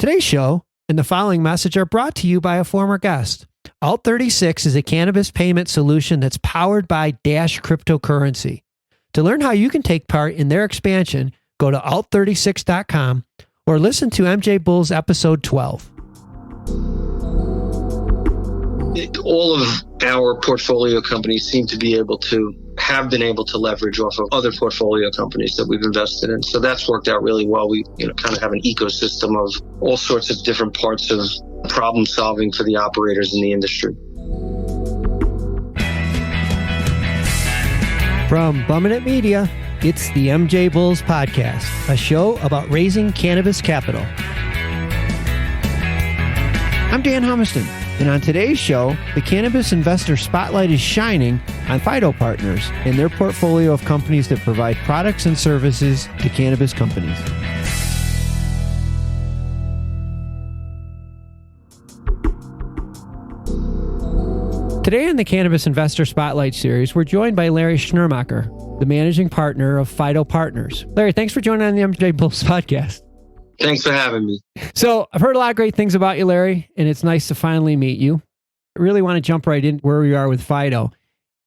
Today's show and the following message are brought to you by a former guest. Alt36 is a cannabis payment solution that's powered by Dash Cryptocurrency. To learn how you can take part in their expansion, go to alt36.com or listen to MJBulls episode 12. All of our portfolio companies seem to be able to have been able to leverage off of other portfolio companies that we've invested in. So that's worked out really well. We kind of have an ecosystem of all sorts of different parts of problem solving for the operators in the industry. From Bumming It Media, it's the MJBulls podcast, a show about raising cannabis capital. I'm Dan Humiston, and on today's show, the Cannabis Investor Spotlight is shining on Phyto Partners and their portfolio of companies that provide products and services to cannabis companies. Today in the Cannabis Investor Spotlight series, we're joined by Larry Schnurmacher, the managing partner of Phyto Partners. Larry, thanks for joining on the MJBulls podcast. Thanks for having me. So I've heard a lot of great things about you, Larry, and it's nice to finally meet you. I really want to jump right in where we are with Phyto.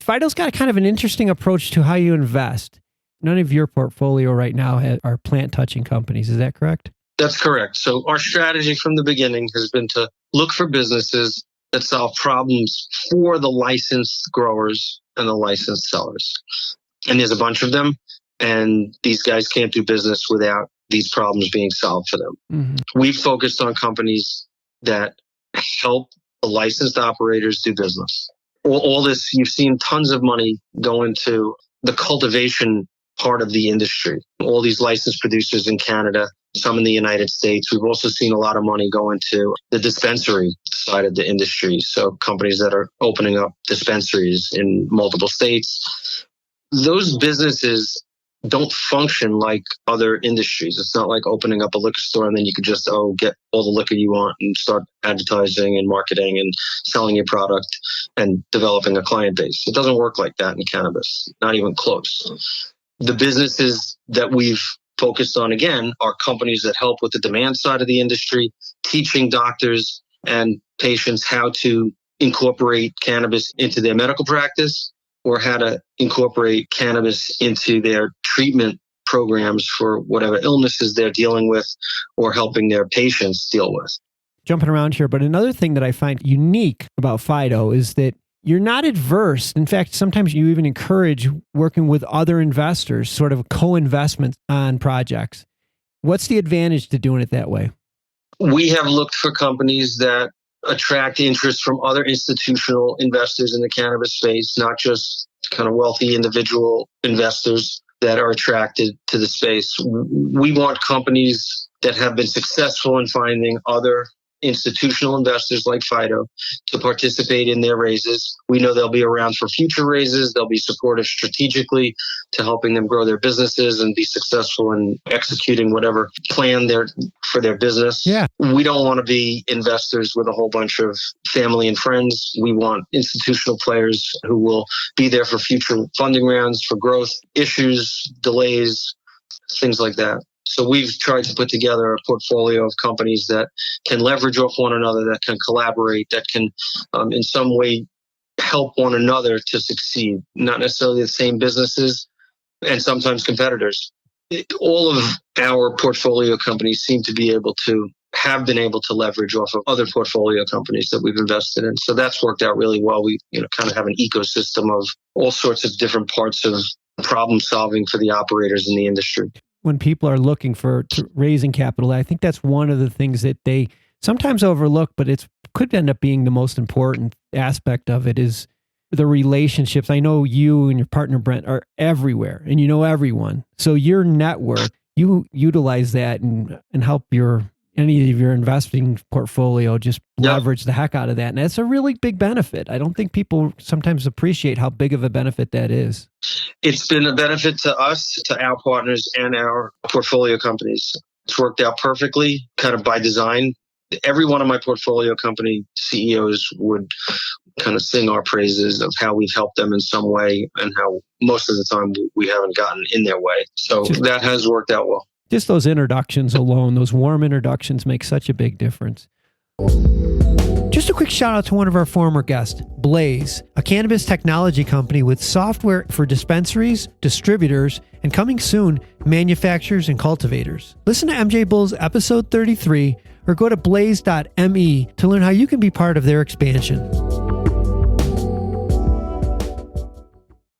Phyto's got kind of an interesting approach to how you invest. None of your portfolio right now are plant-touching companies. Is that correct? That's correct. So our strategy from the beginning has been to look for businesses that solve problems for the licensed growers and the licensed sellers. And there's a bunch of them, and these guys can't do business without these problems being solved for them. Mm-hmm. We've focused on companies that help the licensed operators do business. All this, you've seen tons of money go into the cultivation part of the industry. All these licensed producers in Canada, some in the United States. We've also seen a lot of money go into the dispensary side of the industry. So companies that are opening up dispensaries in multiple states. Those businesses don't function like other industries. It's not like opening up a liquor store and then you could just get all the liquor you want and start advertising and marketing and selling your product and developing a client base. It doesn't work like that in cannabis, not even close. The businesses that we've focused on, again, are companies that help with the demand side of the industry, teaching doctors and patients how to incorporate cannabis into their medical practice or how to incorporate cannabis into their treatment programs for whatever illnesses they're dealing with or helping their patients deal with. Jumping around here, but another thing that I find unique about Phyto is that you're not adverse. In fact, sometimes you even encourage working with other investors, sort of co-investments on projects. What's the advantage to doing it that way? We have looked for companies that attract interest from other institutional investors in the cannabis space, not just kind of wealthy individual investors that are attracted to the space. We want companies that have been successful in finding other institutional investors like Phyto to participate in their raises. We know they'll be around for future raises. They'll be supportive strategically to helping them grow their businesses and be successful in executing whatever plan for their business. Yeah. We don't want to be investors with a whole bunch of family and friends. We want institutional players who will be there for future funding rounds, for growth issues, delays, things like that. So we've tried to put together a portfolio of companies that can leverage off one another, that can collaborate, that can in some way help one another to succeed. Not necessarily the same businesses and sometimes competitors. All of our portfolio companies seem to be able to have been able to leverage off of other portfolio companies that we've invested in. So that's worked out really well. We kind of have an ecosystem of all sorts of different parts of problem solving for the operators in the industry. When people are looking for raising capital, I think that's one of the things that they sometimes overlook, but it could end up being the most important aspect of it is the relationships. I know you and your partner, Brent, are everywhere and you know everyone. So your network, you utilize that and help any of your investing portfolio just leverage the heck out of that. And that's a really big benefit. I don't think people sometimes appreciate how big of a benefit that is. It's been a benefit to us, to our partners, and our portfolio companies. It's worked out perfectly, kind of by design. Every one of my portfolio company CEOs would kind of sing our praises of how we've helped them in some way and how most of the time we haven't gotten in their way. So that has worked out well. Just those introductions alone, those warm introductions make such a big difference. Just a quick shout out to one of our former guests, Blaze, a cannabis technology company with software for dispensaries, distributors, and coming soon, manufacturers and cultivators. Listen to MJBulls episode 33 or go to blaze.me to learn how you can be part of their expansion.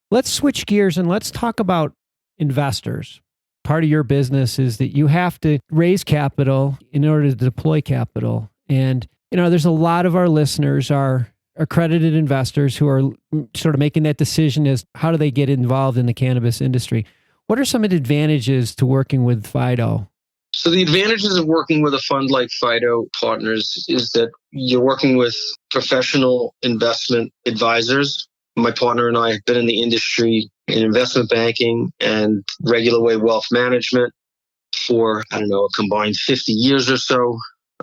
Let's switch gears and let's talk about investors. Part of your business is that you have to raise capital in order to deploy capital. And, there's a lot of our listeners are accredited investors who are sort of making that decision as how do they get involved in the cannabis industry. What are some of the advantages to working with Phyto? So the advantages of working with a fund like Phyto Partners is that you're working with professional investment advisors. My partner and I have been in the industry in investment banking and regular way wealth management for, a combined 50 years or so.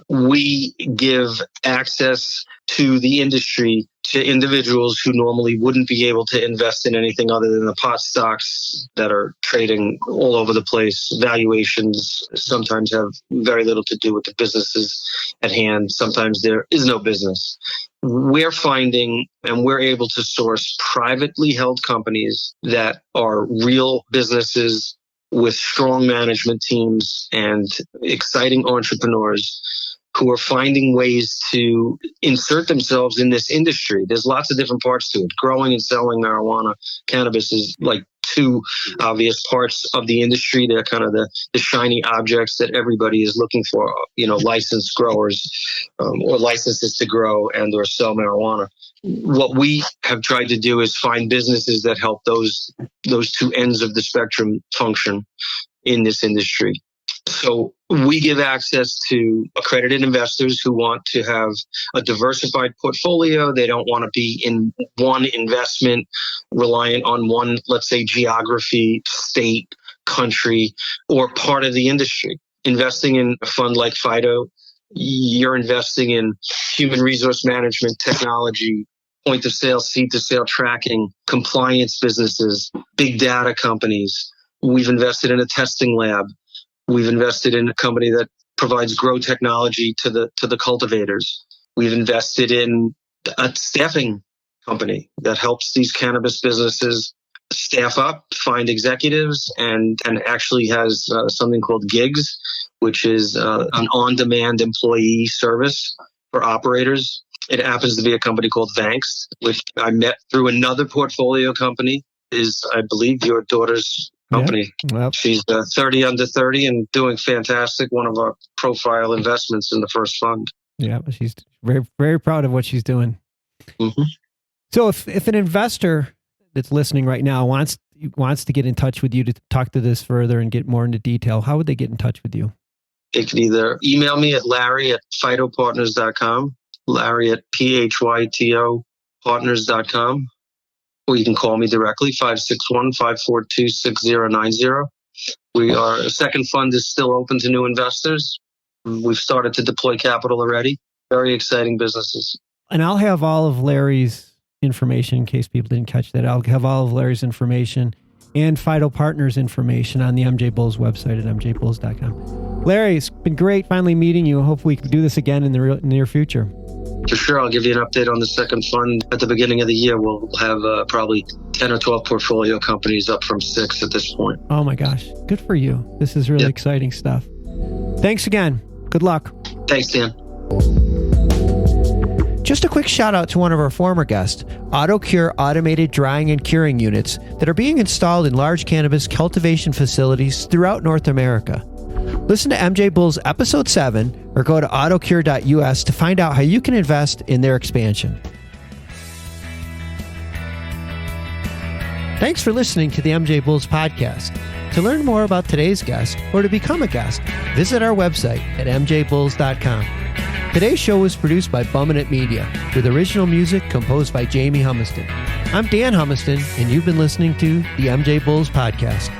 We give access to the industry to individuals who normally wouldn't be able to invest in anything other than the pot stocks that are trading all over the place. Valuations sometimes have very little to do with the businesses at hand. Sometimes there is no business. We're finding and we're able to source privately held companies that are real businesses with strong management teams and exciting entrepreneurs who are finding ways to insert themselves in this industry. There's lots of different parts to it. Growing and selling marijuana, cannabis is like two obvious parts of the industry. They're kind of the shiny objects that everybody is looking for, licensed growers or licenses to grow and or sell marijuana. What we have tried to do is find businesses that help those two ends of the spectrum function in this industry. So we give access to accredited investors who want to have a diversified portfolio. They don't want to be in one investment, reliant on one, let's say, geography, state, country, or part of the industry. Investing in a fund like Phyto, you're investing in human resource management, technology, point of sale, seed to sale tracking, compliance businesses, big data companies. We've invested in a testing lab. We've invested in a company that provides grow technology to the cultivators. We've invested in a staffing company that helps these cannabis businesses staff up, find executives, and actually has something called gigs, which is an on-demand employee service for operators. It happens to be a company called Vanks, which I met through another portfolio company, is, I believe, your daughter's company. Yep. She's 30 under 30 and doing fantastic. One of our profile investments in the first fund. Yeah, she's very, very proud of what she's doing. Mm-hmm. So if an investor that's listening right now wants to get in touch with you to talk to this further and get more into detail, how would they get in touch with you? They can either email me at larry@phytopartners.com, larry@phytopartners.com, or you can call me directly, 561-542-6090. Our second fund is still open to new investors. We've started to deploy capital already. Very exciting businesses. And I'll have all of Larry's information in case people didn't catch that. I'll have all of Larry's information and Phyto Partners information on the MJBulls website at MJBulls.com. Larry, it's been great finally meeting you. Hopefully we can do this again in the near future. For sure. I'll give you an update on the second fund. At the beginning of the year, we'll have probably 10 or 12 portfolio companies, up from 6 at this point. Oh my gosh. Good for you. This is really exciting stuff. Thanks again. Good luck. Thanks, Dan. Just a quick shout out to one of our former guests, AutoCure automated drying and curing units that are being installed in large cannabis cultivation facilities throughout North America. Listen to MJBulls episode 7 or go to autocure.us to find out how you can invest in their expansion. Thanks for listening to the MJBulls podcast. To learn more about today's guest or to become a guest, visit our website at mjbulls.com. Today's show was produced by Bumminett Media, with original music composed by Jamie Humiston. I'm Dan Humiston, and you've been listening to the MJBulls podcast.